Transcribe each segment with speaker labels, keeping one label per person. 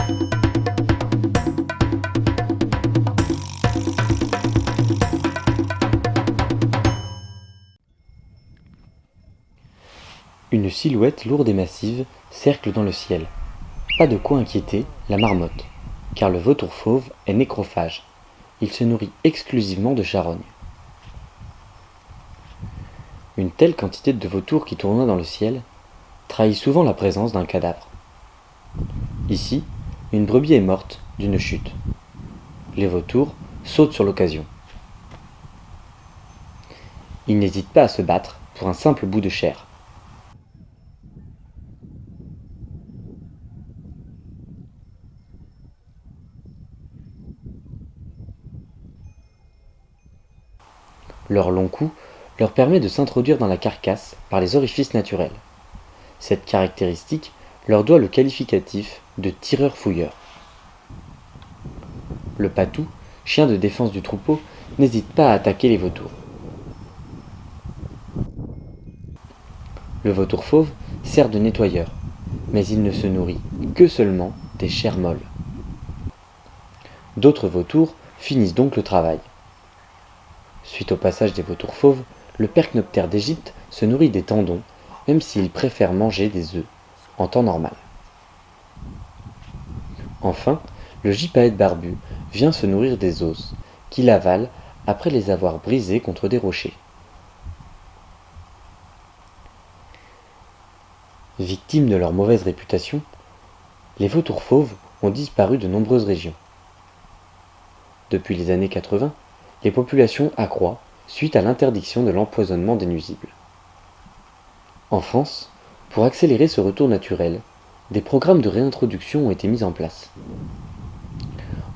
Speaker 1: Une silhouette lourde et massive cercle dans le ciel. Pas de quoi inquiéter la marmotte, car le vautour fauve est nécrophage. Il se nourrit exclusivement de charognes. Une telle quantité de vautours qui tournoient dans le ciel trahit souvent la présence d'un cadavre. Ici, une brebis est morte d'une chute. Les vautours sautent sur l'occasion. Ils n'hésitent pas à se battre pour un simple bout de chair. Leur long cou leur permet de s'introduire dans la carcasse par les orifices naturels. Cette caractéristique leur doit le qualificatif de tireur-fouilleur. Le patou, chien de défense du troupeau, n'hésite pas à attaquer les vautours. Le vautour fauve sert de nettoyeur, mais il ne se nourrit que seulement des chairs molles. D'autres vautours finissent donc le travail. Suite au passage des vautours fauves, le percnoptère d'Égypte se nourrit des tendons, même s'il préfère manger des œufs, en temps normal. Enfin, le gypaète barbu vient se nourrir des os, qu'il avale après les avoir brisés contre des rochers. Victimes de leur mauvaise réputation, les vautours fauves ont disparu de nombreuses régions. Depuis les années 80, les populations accroissent suite à l'interdiction de l'empoisonnement des nuisibles. En France, pour accélérer ce retour naturel, des programmes de réintroduction ont été mis en place.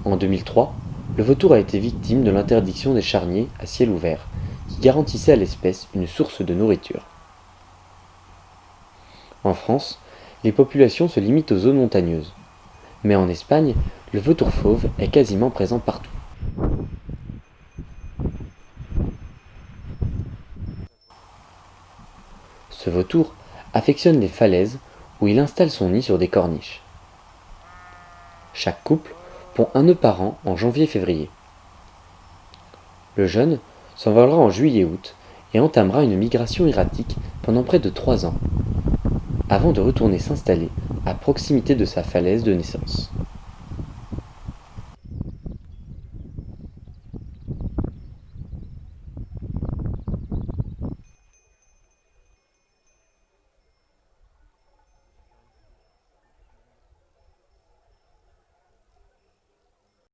Speaker 1: En 2003, le vautour a été victime de l'interdiction des charniers à ciel ouvert, qui garantissait à l'espèce une source de nourriture. En France, les populations se limitent aux zones montagneuses, mais en Espagne, le vautour fauve est quasiment présent partout. Ce vautour affectionne les falaises où il installe son nid sur des corniches. Chaque couple pond un œuf par an en janvier-février. Le jeune s'envolera en juillet-août et entamera une migration erratique pendant près de 3 ans, avant de retourner s'installer à proximité de sa falaise de naissance.